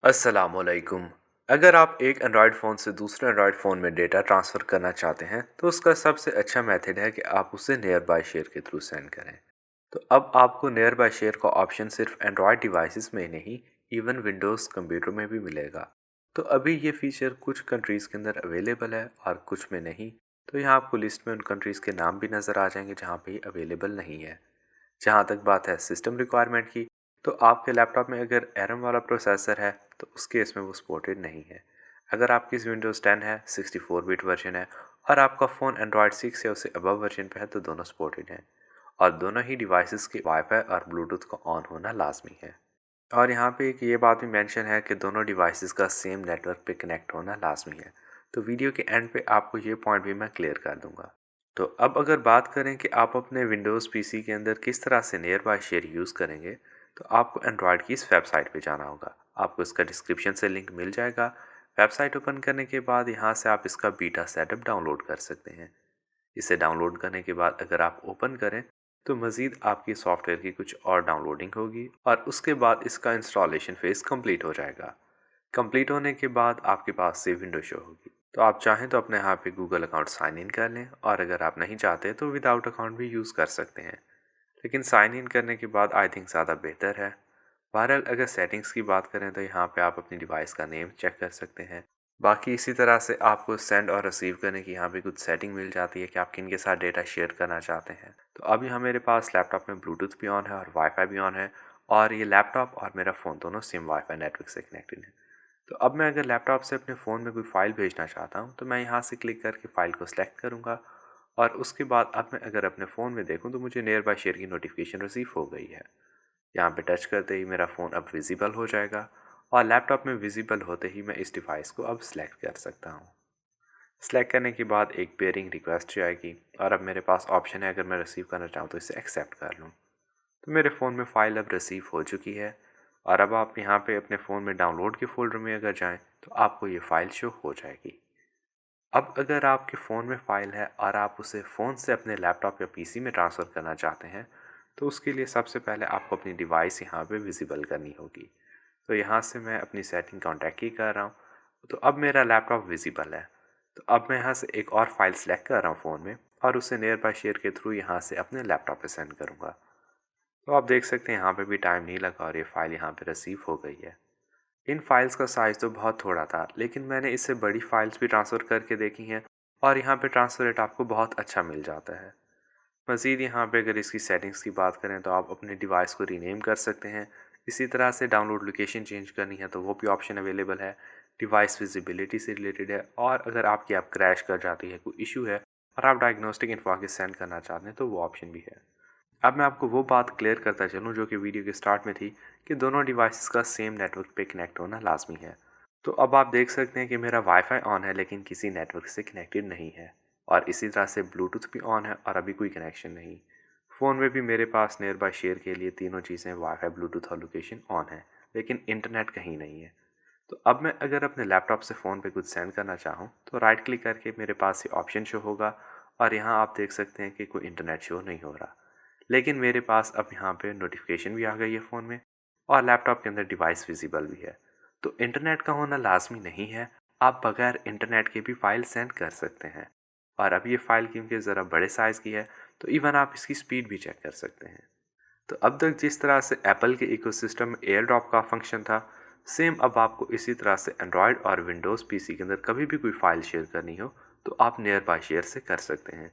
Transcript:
अस्सलामुअलैकुम। अगर आप एक एंड्रॉयड फ़ोन से दूसरे एंड्रॉयड फ़ोन में डेटा ट्रांसफ़र करना चाहते हैं तो उसका सबसे अच्छा मेथड है कि आप उसे नियर बाय शेयर के थ्रू सेंड करें। तो अब आपको नियर बाय शेयर का ऑप्शन सिर्फ एंड्रॉयड डिवाइसेस में ही नहीं, इवन विंडोज़ कंप्यूटर में भी मिलेगा। तो अभी ये फीचर कुछ कंट्रीज़ के अंदर अवेलेबल है और कुछ में नहीं। तो यहाँ आपको लिस्ट में उन कंट्रीज़ के नाम भी नज़र आ जाएंगे जहाँ पे ये अवेलेबल नहीं है। जहाँ तक बात है सिस्टम रिक्वायरमेंट की, तो आपके लैपटॉप में अगर एरम वाला प्रोसेसर है तो उस केस में वो सपोर्टेड नहीं है। अगर आपकी विंडोज़ 10 है, 64 बिट वर्जन है और आपका फ़ोन एंड्रॉयड 6 या उससे अबव वर्जन पे है तो दोनों सपोर्टेड हैं। और दोनों ही डिवाइसेस के वाईफाई और ब्लूटूथ का ऑन होना लाजमी है। और यहाँ पे एक ये बात भी मेंशन है कि दोनों डिवाइसेस का सेम नेटवर्क पे कनेक्ट होना लाजमी है। तो वीडियो के एंड पे आपको ये पॉइंट भी मैं क्लियर कर दूंगा। तो अब अगर बात करें कि आप अपने विंडोज़ पीसी के अंदर किस तरह से नियर बाय शेयर यूज़ करेंगे, तो आपको एंड्रॉयड की इस वेबसाइट पे जाना होगा। आपको इसका डिस्क्रिप्शन से लिंक मिल जाएगा। वेबसाइट ओपन करने के बाद यहाँ से आप इसका बीटा सेटअप डाउनलोड कर सकते हैं। इसे डाउनलोड करने के बाद अगर आप ओपन करें तो मज़ीद आपकी सॉफ्टवेयर की कुछ और डाउनलोडिंग होगी और उसके बाद इसका इंस्टॉलेशन फेज़ कंप्लीट हो जाएगा। कंप्लीट होने के बाद आपके पास से विंडो शो होगी। तो आप चाहें तो अपने यहाँ पे गूगल अकाउंट साइन इन कर लें और अगर आप नहीं चाहते तो विदाउट अकाउंट भी यूज़ कर सकते हैं। लेकिन साइन इन करने के बाद आई थिंक ज़्यादा बेहतर है। बहरहाल अगर सेटिंग्स की बात करें तो यहाँ पे आप अपनी डिवाइस का नेम चेक कर सकते हैं। बाकी इसी तरह से आपको सेंड और रिसीव करने की यहाँ पे कुछ सेटिंग मिल जाती है कि आप किन के साथ डेटा शेयर करना चाहते हैं। तो अब यहाँ मेरे पास लैपटॉप में ब्लूटूथ भी ऑन है और वाईफाई भी ऑन है और ये लैपटॉप और मेरा फ़ोन दोनों सिम वाईफाई नेटवर्क से कनेक्टेड है। तो अब मैं अगर लैपटॉप से अपने फ़ोन में कोई फ़ाइल भेजना चाहता हूँ तो मैं यहाँ से क्लिक करके फ़ाइल को सिलेक्ट करूँगा और उसके बाद अब मैं अगर अपने फ़ोन में देखूँ तो मुझे नियर बाय शेयर की नोटिफिकेशन रिसीव हो गई है। यहाँ पे टच करते ही मेरा फ़ोन अब विजिबल हो जाएगा और लैपटॉप में विजिबल होते ही मैं इस डिवाइस को अब सिलेक्ट कर सकता हूँ। सिलेक्ट करने के बाद एक पेयरिंग रिक्वेस्ट जाएगी और अब मेरे पास ऑप्शन है अगर मैं रिसीव करना चाहूँ तो इसे एक्सेप्ट कर लूँ। तो मेरे फ़ोन में फ़ाइल अब रिसीव हो चुकी है और अब आप यहाँ पे अपने फ़ोन में डाउनलोड के फोल्डर में अगर जाएं तो आपको ये फ़ाइल शो हो जाएगी। अब अगर आपके फ़ोन में फ़ाइल है और आप उसे फ़ोन से अपने लैपटॉप या पीसी में ट्रांसफ़र करना चाहते हैं तो उसके लिए सबसे पहले आपको अपनी डिवाइस यहाँ पे विजिबल करनी होगी। तो यहाँ से मैं अपनी सेटिंग कॉन्टैक्ट की कर रहा हूँ। तो अब मेरा लैपटॉप विजिबल है। तो अब मैं यहाँ से एक और फाइल सेलेक्ट कर रहा हूँ फ़ोन में और उसे नियर बाय शेयर के थ्रू यहाँ से अपने लैपटॉप पे सेंड करूँगा। तो आप देख सकते हैं यहाँ पे भी टाइम नहीं लगा और ये फ़ाइल यहाँ पे रिसीव हो गई है। इन फाइल्स का साइज़ तो बहुत थोड़ा था लेकिन मैंने इससे बड़ी फाइल्स भी ट्रांसफ़र करके देखी हैं और यहाँ पे ट्रांसफ़र रेट आपको बहुत अच्छा मिल जाता है। मज़ीद यहाँ पे अगर इसकी सेटिंग्स की बात करें तो आप अपने डिवाइस को रीनेम कर सकते हैं। इसी तरह से डाउनलोड लोकेशन चेंज करनी है तो वो भी ऑप्शन अवेलेबल है। डिवाइस विजिबिलिटी से रिलेटेड है और अगर आपकी ऐप क्रैश कर जाती है, कोई इशू है और आप डायग्नोस्टिक इन्फो आगे सेंड करना चाहते हैं तो वो ऑप्शन भी है। अब मैं आपको वो बात क्लियर करता चलूँ जो कि वीडियो के स्टार्ट में थी कि दोनों डिवाइसेस का सेम नेटवर्क पे कनेक्ट होना लाजमी है। तो अब आप देख सकते हैं कि मेरा वाईफाई ऑन है लेकिन किसी नेटवर्क से कनेक्टेड नहीं है और इसी तरह से ब्लूटूथ भी ऑन है और अभी कोई कनेक्शन नहीं। फ़ोन में भी मेरे पास नियर बाय शेयर के लिए तीनों चीज़ें वाईफाई, ब्लूटूथ और लोकेशन ऑन है लेकिन इंटरनेट कहीं नहीं है। तो अब मैं अगर अपने लैपटॉप से फ़ोन पे कुछ सेंड करना चाहूँ तो राइट क्लिक करके मेरे पास ये ऑप्शन शो होगा और यहाँ आप देख सकते हैं कि कोई इंटरनेट शो नहीं हो रहा। लेकिन मेरे पास अब यहाँ पे नोटिफिकेशन भी आ गई है फ़ोन में और लैपटॉप के अंदर डिवाइस विजिबल भी है। तो इंटरनेट का होना लाजमी नहीं है, आप बगैर इंटरनेट के भी फाइल सेंड कर सकते हैं। और अब ये फ़ाइल क्योंकि ज़रा बड़े साइज़ की है तो इवन आप इसकी स्पीड भी चेक कर सकते हैं। तो अब तक जिस तरह से एप्पल के इकोसिस्टम में एयर ड्रॉप का फंक्शन था, सेम अब आपको इसी तरह से एंड्रॉयड और विंडोज़ पीसी के अंदर कभी भी कोई फ़ाइल शेयर करनी हो तो आप नियर बाय शेयर से कर सकते हैं।